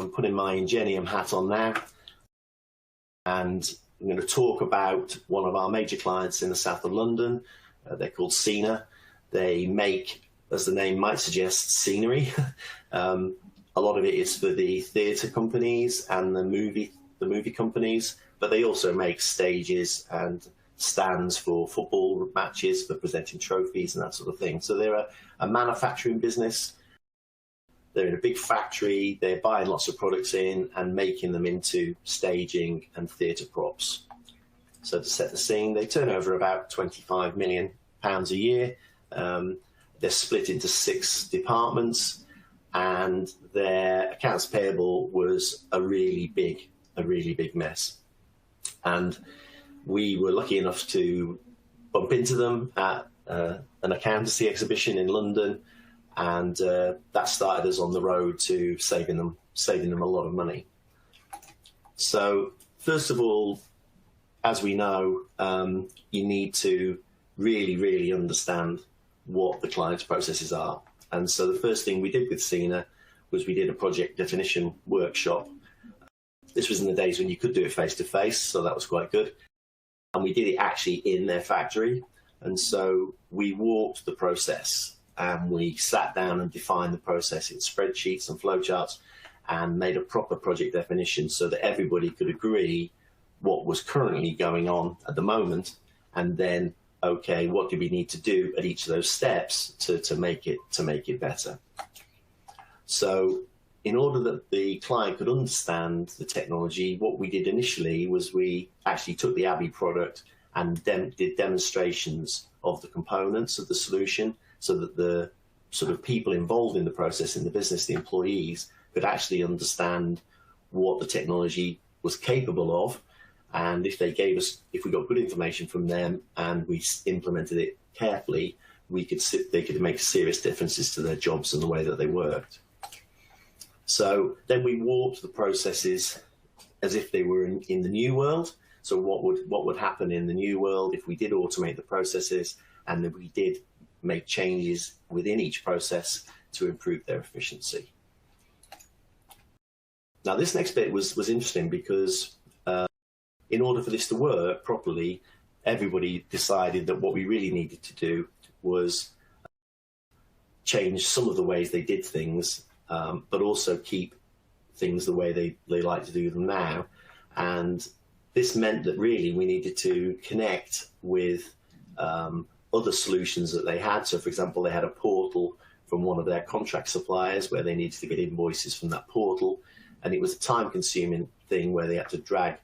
I'm putting my Engeneum hat on now, and I'm going to talk about one of our major clients in the south of London. They're called Cena. They make, as the name might suggest, scenery. A lot of it is for the theatre companies and the movie companies, but they also make stages and stands for football matches, for presenting trophies and that sort of thing. So they're a manufacturing business. They're in a big factory. They're buying lots of products in and making them into staging and theatre props. So to set the scene, they turn over about £25 million a year. They're split into 6 departments, and their accounts payable was a really big mess. And we were lucky enough to bump into them at an accountancy exhibition in London, and that started us on the road to saving them a lot of money. So first of all, as we know, you need to really understand what the client's processes are. And so the first thing we did with Cena was we did a project definition workshop. This was in the days when you could do it face to face, so that was quite good. And we did it actually in their factory. And so we walked the process, and we sat down and defined the process in spreadsheets and flowcharts, and made a proper project definition so that everybody could agree what was currently going on at the moment, and then, okay, what do we need to do at each of those steps to make it better? So in order that the client could understand the technology, what we did initially was we actually took the ABBYY product and did demonstrations of the components of the solution, so that the sort of people involved in the process in the business, the employees, could actually understand what the technology was capable of. And if we got good information from them and we implemented it carefully, they could make serious differences to their jobs and the way that they worked. So then we warped the processes as if they were in the new world. So what would happen in the new world if we did automate the processes and then we did make changes within each process to improve their efficiency. Now this next bit was interesting because in order for this to work properly, everybody decided that what we really needed to do was change some of the ways they did things, but also keep things the way they like to do them now. And this meant that really we needed to connect with other solutions that they had. So for example, they had a portal from one of their contract suppliers where they needed to get invoices from that portal. And it was a time-consuming thing where they had to drag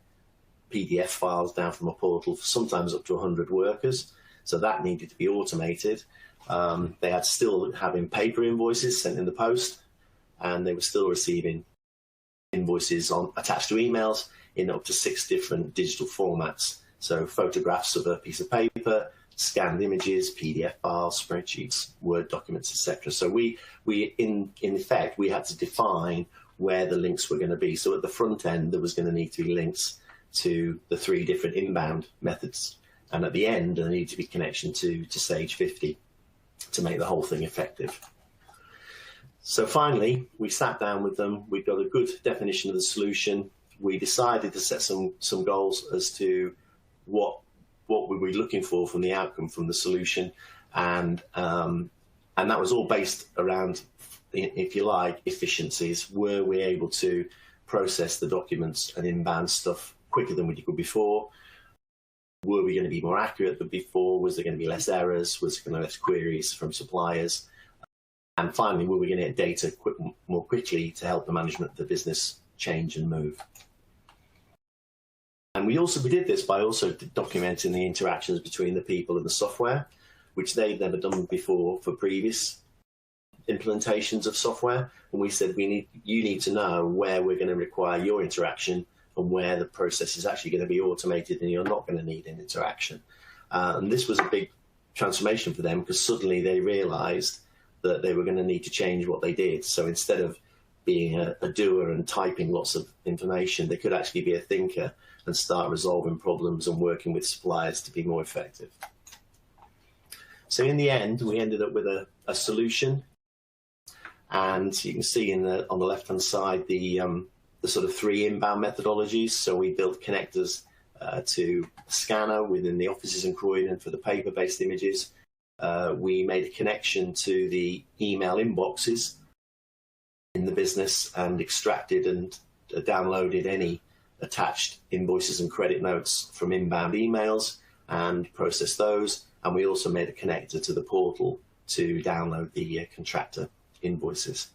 PDF files down from a portal for sometimes up to 100 workers. So that needed to be automated. They had still having paper invoices sent in the post, and they were still receiving invoices attached to emails in up to 6 different digital formats. So photographs of a piece of paper, scanned images, PDF files, spreadsheets, Word documents, etc. So we in effect, we had to define where the links were going to be. So at the front end, there was going to need to be links to the 3 different inbound methods. And at the end, there needed to be connection to Sage 50 to make the whole thing effective. So finally, we sat down with them. We got a good definition of the solution. We decided to set some goals as to what we were looking for from the outcome from the solution. And that was all based around, if you like, efficiencies. Were we able to process the documents and inbound stuff quicker than we could before? Were we going to be more accurate than before? Was there going to be less errors? Was there going to be less queries from suppliers? And finally, were we going to get data more quickly to help the management of the business change and move? And we did this by also documenting the interactions between the people and the software, which they'd never done before for previous implementations of software. And we said, you need to know where we're going to require your interaction and where the process is actually going to be automated and you're not going to need an interaction. And this was a big transformation for them, because suddenly they realized that they were going to need to change what they did. So instead of being a doer and typing lots of information, they could actually be a thinker and start resolving problems and working with suppliers to be more effective. So in the end, we ended up with a solution. And you can see on the left-hand side, the the sort of 3 inbound methodologies. So we built connectors to scanner within the offices in Croydon for the paper-based images. We made a connection to the email inboxes in the business and extracted and downloaded any attached invoices and credit notes from inbound emails and processed those. And we also made a connector to the portal to download the contractor invoices.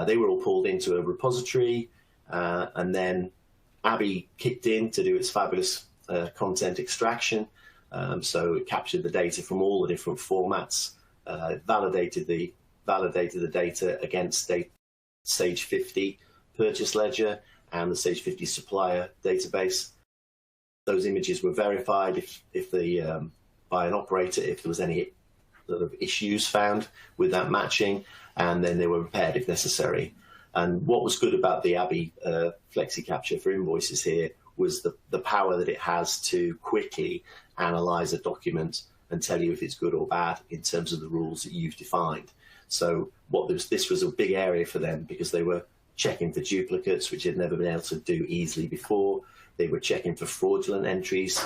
They were all pulled into a repository, and then ABBYY kicked in to do its fabulous content extraction. So it captured the data from all the different formats, validated the data against Sage 50 purchase ledger and the Sage 50 supplier database. Those images were verified by an operator if there was any sort of issues found with that matching, and then they were repaired if necessary. And what was good about the ABBYY Flexi Capture for invoices here was the power that it has to quickly analyze a document and tell you if it's good or bad in terms of the rules that you've defined. So this was a big area for them, because they were checking for duplicates, which they'd never been able to do easily before. They were checking for fraudulent entries,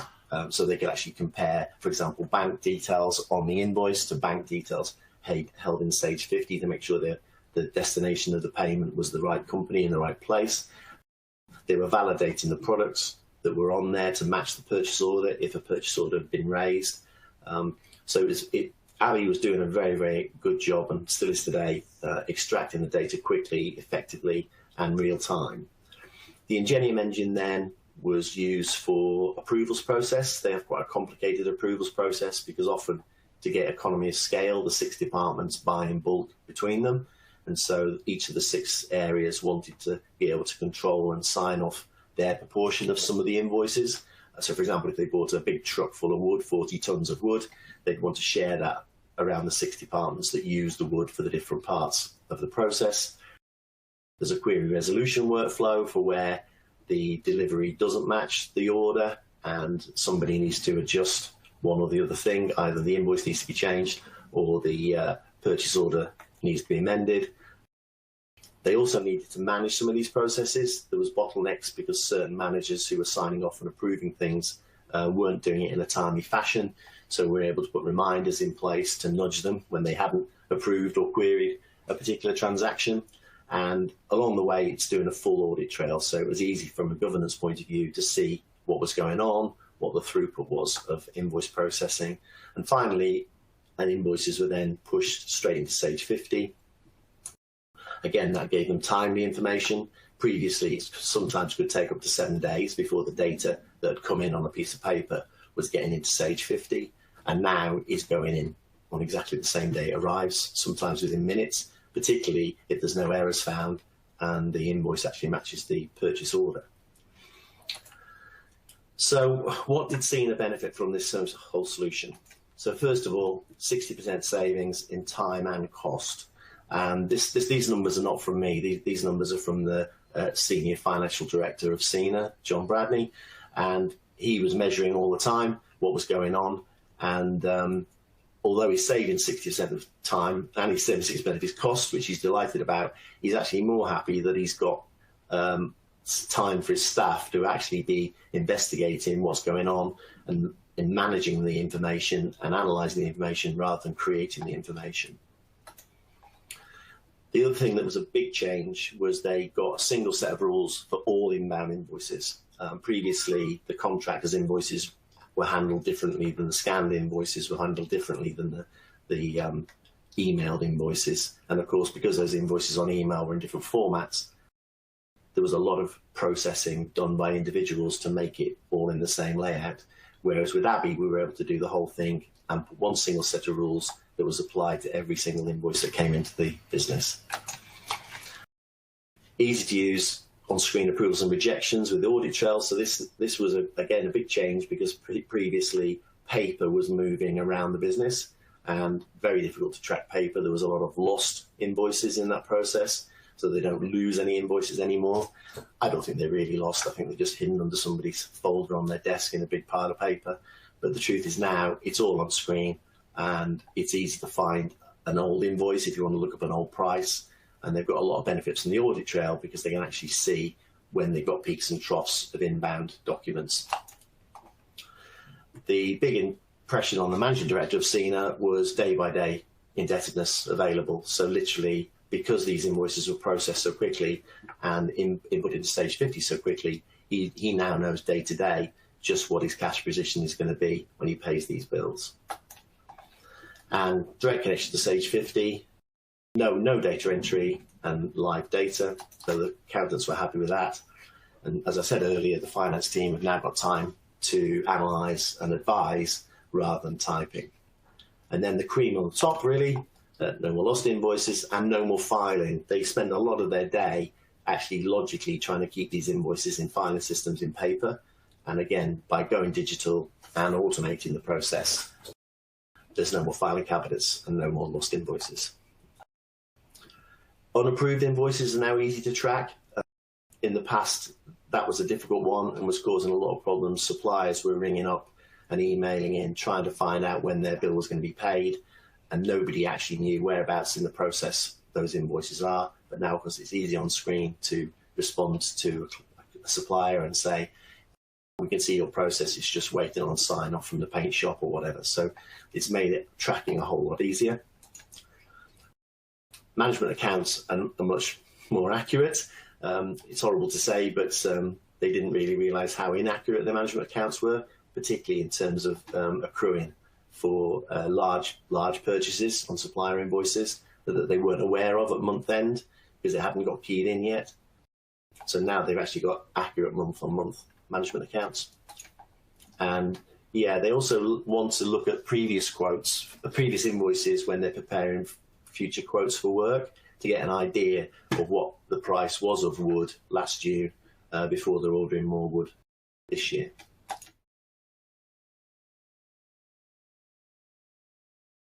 so they could actually compare, for example, bank details on the invoice to bank details held in Sage 50 to make sure the destination of the payment was the right company in the right place. They were validating the products that were on there to match the purchase order if a purchase order had been raised. So ABBYY was doing a very, very good job, and still is today, extracting the data quickly, effectively, and real time. The Engeneum engine then was used for approvals process. They have quite a complicated approvals process, because often to get economy of scale, the 6 departments buy in bulk between them. And so each of the 6 areas wanted to be able to control and sign off their proportion of some of the invoices. So for example, if they bought a big truck full of wood, 40 tons of wood, they'd want to share that around the 6 departments that use the wood for the different parts of the process. There's a query resolution workflow for where the delivery doesn't match the order and somebody needs to adjust one or the other thing. Either the invoice needs to be changed or the purchase order needs to be amended. They also needed to manage some of these processes. There was bottlenecks because certain managers who were signing off and approving things weren't doing it in a timely fashion. So we were able to put reminders in place to nudge them when they hadn't approved or queried a particular transaction. And along the way, it's doing a full audit trail. So it was easy from a governance point of view to see what was going on, what the throughput was of invoice processing. And finally, invoices were then pushed straight into Sage 50. Again, that gave them timely information. Previously, it sometimes could take up to 7 days before the data that had come in on a piece of paper was getting into Sage 50. And now is going in on exactly the same day it arrives, sometimes within minutes, particularly if there's no errors found and the invoice actually matches the purchase order. So what did Cena benefit from this whole solution? So first of all, 60% savings in time and cost. And these numbers are not from me. These numbers are from the Senior Financial Director of Cena, John Bradney. And he was measuring all the time what was going on. And although he's saving 60% of time and he's saving 60% of his costs, which he's delighted about, he's actually more happy that he's got time for his staff to actually be investigating what's going on and managing the information and analysing the information rather than creating the information. The other thing that was a big change was they got a single set of rules for all inbound invoices. Previously, the contractors' invoices were handled differently than the scanned invoices were handled differently than the emailed invoices. And of course, because those invoices on email were in different formats, there was a lot of processing done by individuals to make it all in the same layout. Whereas with ABBYY, we were able to do the whole thing and put one single set of rules that was applied to every single invoice that came into the business. Easy to use on-screen approvals and rejections with the audit trail. So this was, again, a big change because previously paper was moving around the business and very difficult to track paper. There was a lot of lost invoices in that process, so they don't lose any invoices anymore. I don't think they're really lost. I think they're just hidden under somebody's folder on their desk in a big pile of paper. But the truth is now it's all on screen and it's easy to find an old invoice if you want to look up an old price. and they've got a lot of benefits from the audit trail because they can actually see when they've got peaks and troughs of inbound documents. The big impression on the managing director of Cena was day-by-day indebtedness available. So literally, because these invoices were processed so quickly and input into stage 50 so quickly, he now knows day to day just what his cash position is going to be when he pays these bills. And direct connection to stage 50, no data entry and live data, so the accountants were happy with that. And as I said earlier, the finance team have now got time to analyse and advise rather than typing. And then the cream on the top, really, no more lost invoices and no more filing. They spend a lot of their day actually logically trying to keep these invoices in filing systems in paper. And again, by going digital and automating the process, there's no more filing cabinets and no more lost invoices. Unapproved invoices are now easy to track. In the past, that was a difficult one and was causing a lot of problems. Suppliers were ringing up and emailing in, trying to find out when their bill was going to be paid, and nobody actually knew whereabouts in the process those invoices are. But now, of course, it's easy on screen to respond to a supplier and say, we can see your process is just waiting on sign off from the paint shop or whatever. So it's made it tracking a whole lot easier. Management accounts are much more accurate. It's horrible to say, but they didn't really realise how inaccurate the management accounts were, particularly in terms of accruing for large purchases on supplier invoices that they weren't aware of at month end because they hadn't got keyed in yet. So now they've actually got accurate month-on-month management accounts. And yeah, they also want to look at previous quotes, previous invoices when they're preparing future quotes for work to get an idea of what the price was of wood last year before they're ordering more wood this year.